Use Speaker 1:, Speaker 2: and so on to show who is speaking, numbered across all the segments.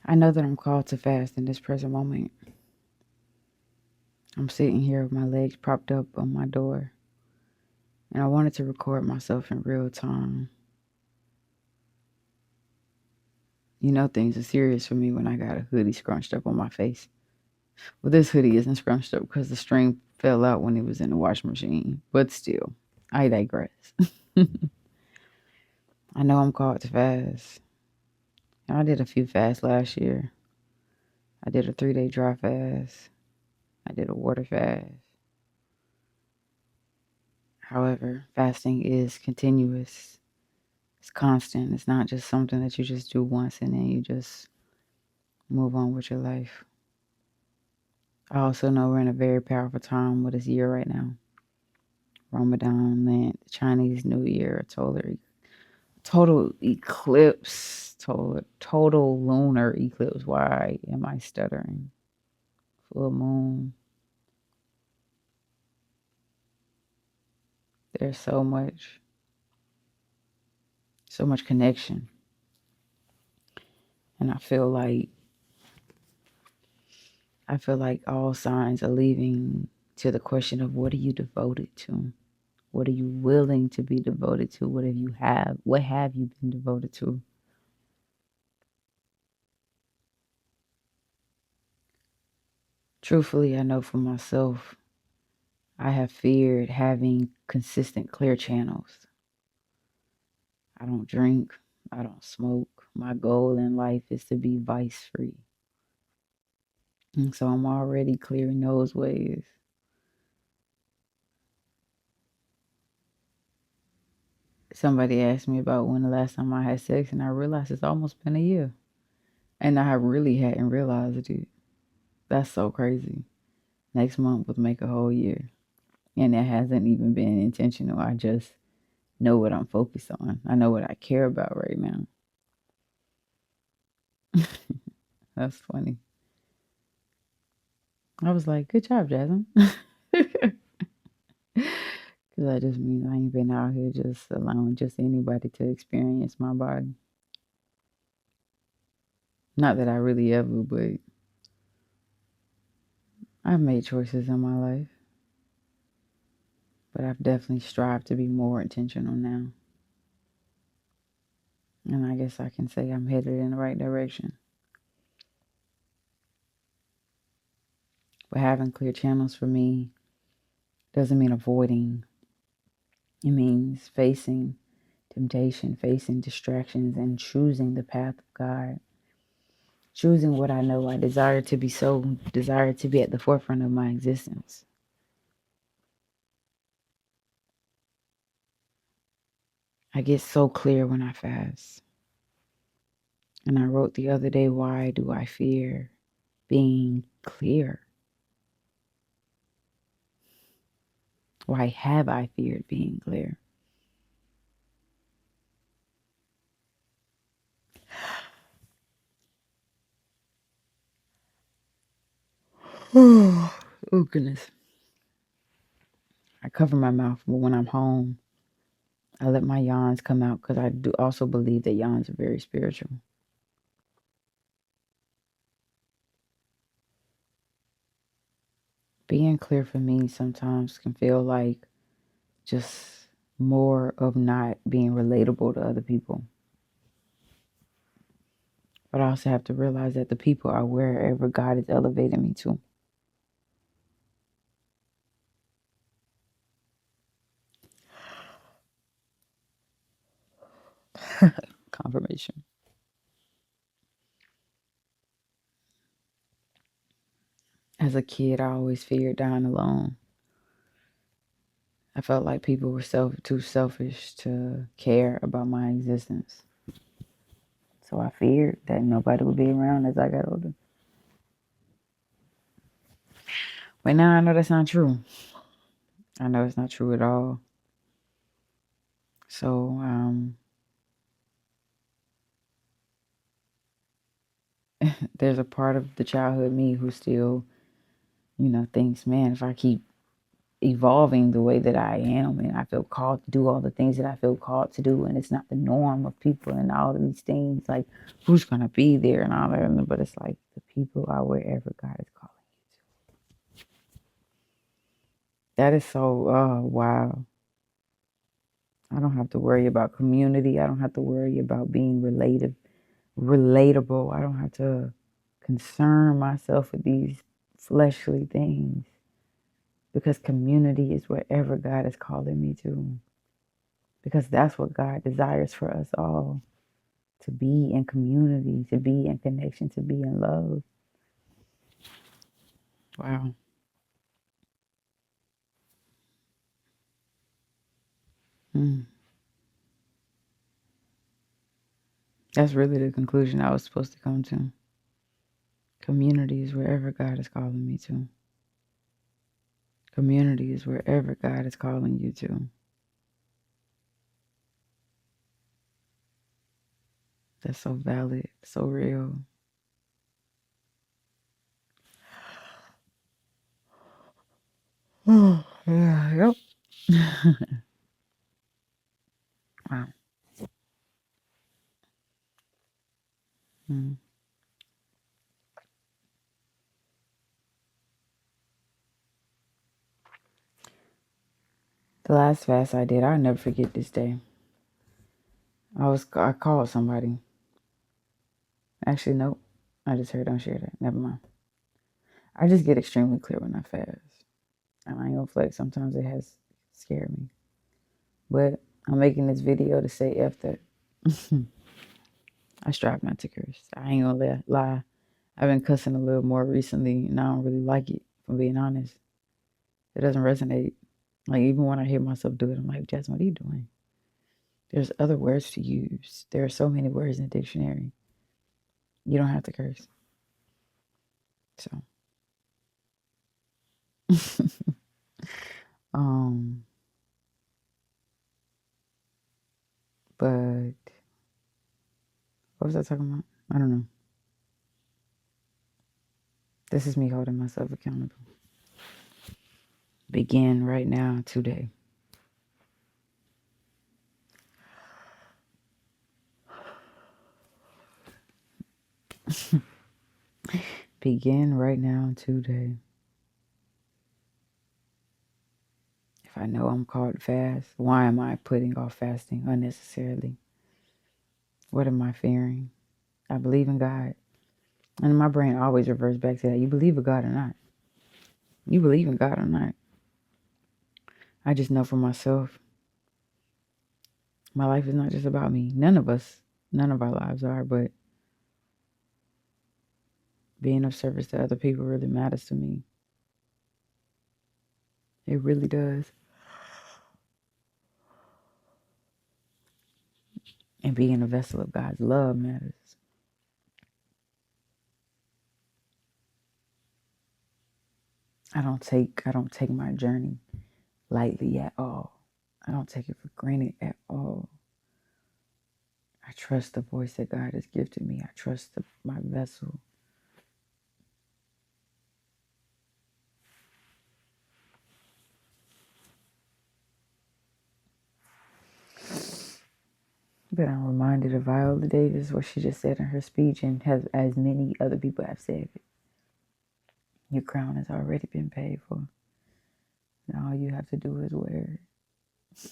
Speaker 1: I know that I'm called to fast in this present moment. I'm sitting here with my legs propped up on my door, and I wanted to record myself in real time. You know things are serious for me when I got a hoodie scrunched up on my face. Well, this hoodie isn't scrunched up because the string fell out when it was in the washing machine, but still, I digress. I know I'm called to fast. I did a few fasts last year. I did a 3-day dry fast. I did a water fast. However, fasting is continuous. It's constant. It's not just something that you just do once and then you just move on with your life. I also know we're in a very powerful time with this year right now. Ramadan, Lent, Chinese New Year, total eclipse, total lunar eclipse. Why am I stuttering? Full moon. There's so much connection. And I feel like all signs are leading to the question of what are you devoted to? What are you willing to be devoted to? What have you been devoted to? Truthfully, I know for myself, I have feared having consistent clear channels. I don't drink. I don't smoke. My goal in life is to be vice free. And so I'm already clearing those ways. Somebody asked me about when the last time I had sex, and I realized it's almost been a year. And I really hadn't realized it. That's so crazy. Next month would make a whole year. And it hasn't even been intentional. I just know what I'm focused on. I know what I care about right now. That's funny. I was like, good job, Jasmine. Because that just means I ain't been out here just allowing just anybody to experience my body. Not that I really ever, but I've made choices in my life. But I've definitely strived to be more intentional now. And I guess I can say I'm headed in the right direction. But having clear channels for me doesn't mean avoiding. It means facing temptation, facing distractions, and choosing the path of God. Choosing what I know I desire to be at the forefront of my existence. I get so clear when I fast. And I wrote the other day, why do I fear being clear? Why have I feared being clear? Oh, goodness. I cover my mouth, but when I'm home, I let my yawns come out because I do also believe that yawns are very spiritual. Being clear for me sometimes can feel like just more of not being relatable to other people. But I also have to realize that the people are wherever God is elevating me to. Confirmation. As a kid, I always feared dying alone. I felt like people were too selfish to care about my existence. So I feared that nobody would be around as I got older. But now I know that's not true. I know it's not true at all. So, there's a part of the childhood me who still, thinks, man, if I keep evolving the way that I am, and I feel called to do all the things that I feel called to do, and it's not the norm of people and all of these things, like who's gonna be there and all that, but it's like the people are wherever God is calling you to. That is so wow. I don't have to worry about community. I don't have to worry about being relatable. I don't have to concern myself with these fleshly things, because community is wherever God is calling me to. Because that's what God desires for us all, to be in community, to be in connection, to be in love. Wow. Mm. That's really the conclusion I was supposed to come to. Community is wherever God is calling me to. Community is wherever God is calling you to. That's so valid, so real. Oh, yeah, yep. Wow. Mm. The last fast I did, I'll never forget this day. I called somebody. Actually, nope. I just heard, don't share that. Never mind. I just get extremely clear when I fast. And I ain't gonna flex. Sometimes it has scared me. But I'm making this video to say F that. I strive not to curse. I ain't gonna lie. I've been cussing a little more recently, and I don't really like it, if I'm being honest. It doesn't resonate. Like, even when I hear myself do it, I'm like, Jasmine, what are you doing? There's other words to use. There are so many words in the dictionary. You don't have to curse. So, but what was I talking about? I don't know. This is me holding myself accountable. Begin right now, today. Begin right now, today. If I know I'm called to fast, why am I putting off fasting unnecessarily? What am I fearing? I believe in God. And my brain always reverts back to that. You believe in God or not? You believe in God or not? I just know for myself, my life is not just about me. None of our lives are, but being of service to other people really matters to me. It really does. And being a vessel of God's love matters. I don't take my journey lightly at all. I don't take it for granted at all. I trust the voice that God has gifted me. I trust my vessel. But I'm reminded of Viola Davis, what she just said in her speech, and has, as many other people have said it. Your crown has already been paid for. Now all you have to do is wear it.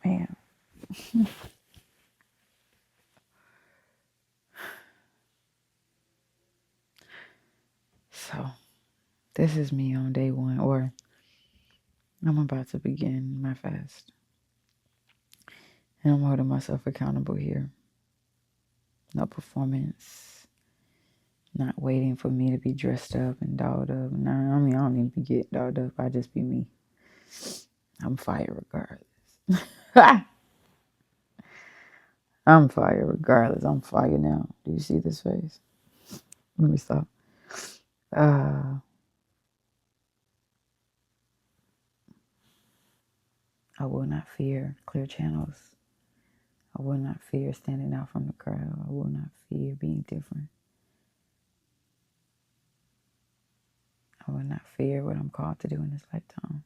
Speaker 1: Man. So, this is me on day one, or I'm about to begin my fast. And I'm holding myself accountable here. No performance. Not waiting for me to be dressed up and dolled up. Nah, I mean, I don't even be getting dolled up. I just be me. I'm fire regardless. I'm fire regardless. I'm fire now. Do you see this face? Let me stop. I will not fear. Clear channels. I will not fear standing out from the crowd. I will not fear being different. I will not fear what I'm called to do in this lifetime.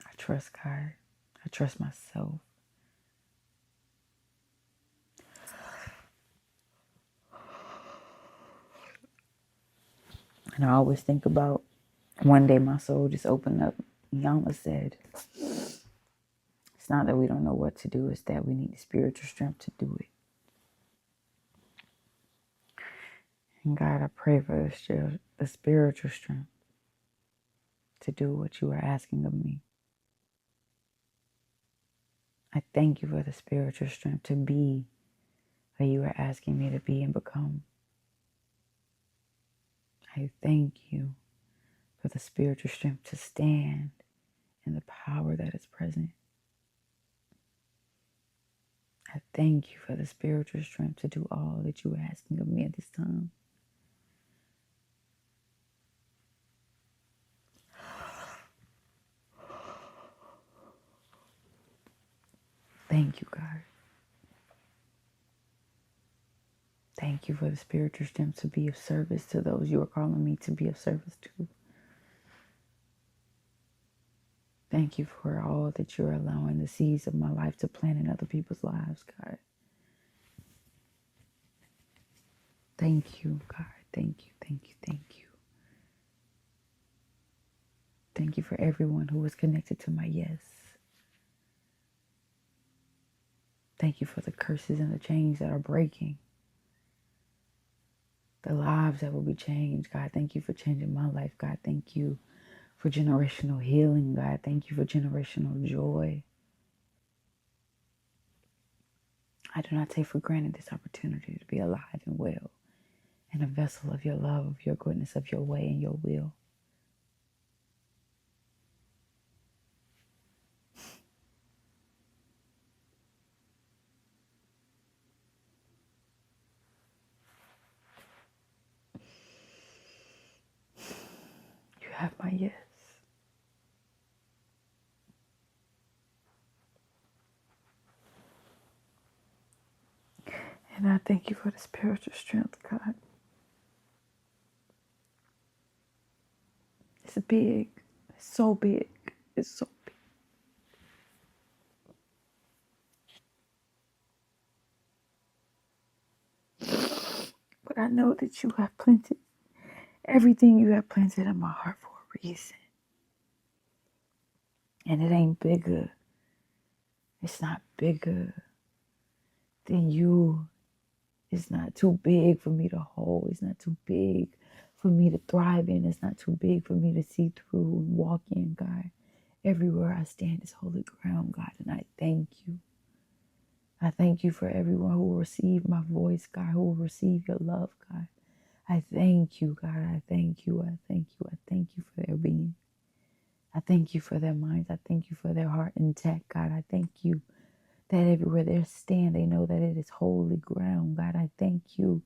Speaker 1: I trust God. I trust myself. And I always think about one day my soul just opened up. Yama said, it's not that we don't know what to do, it's that we need the spiritual strength to do it. And God, I pray for the spiritual strength to do what you are asking of me. I thank you for the spiritual strength to be where you are asking me to be and become. I thank you for the spiritual strength to stand in the power that is present. I thank you for the spiritual strength to do all that you are asking of me at this time. Thank you, God. Thank you for the spiritual strength to be of service to those you are calling me to be of service to. Thank you for all that you're allowing the seeds of my life to plant in other people's lives, God. Thank you, God. Thank you, thank you, thank you. Thank you for everyone who is connected to my yes. Thank you for the curses and the chains that are breaking. The lives that will be changed, God. Thank you for changing my life, God. Thank you for generational healing, God. Thank you for generational joy. I do not take for granted this opportunity to be alive and well and a vessel of your love, of your goodness, of your way and your will. You have my yes. And I thank you for the spiritual strength, God. It's big. It's so big. It's so big. But I know that you have planted everything you have planted in my heart for a reason. And it ain't bigger. It's not bigger than you. It's not too big for me to hold. It's not too big for me to thrive in. It's not too big for me to see through and walk in, God. Everywhere I stand is holy ground, God, and I thank you. I thank you for everyone who will receive my voice, God, who will receive your love, God. I thank you, God. I thank you. I thank you. I thank you for their being. I thank you for their minds. I thank you for their heart intact, God. I thank you that everywhere they stand, they know that it is holy ground, God. I thank you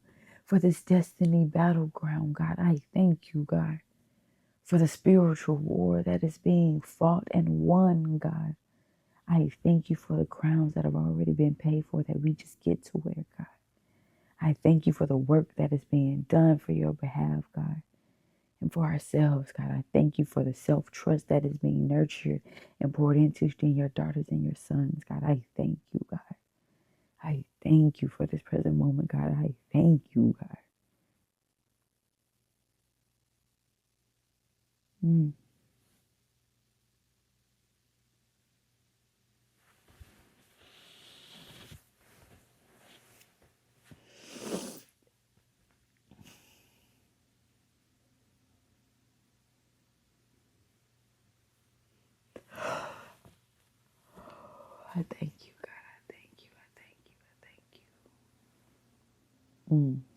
Speaker 1: for this destiny battleground, God. I thank you, God, for the spiritual war that is being fought and won, God. I thank you for the crowns that have already been paid for that we just get to wear, God. I thank you for the work that is being done for your behalf, God, and for ourselves, God. I thank you for the self-trust that is being nurtured and poured into your daughters and your sons, God. I thank you, God. I thank you for this present moment, God. I thank you, God. Mm. I thank you, God. I thank you. I thank you. I thank you. Mm.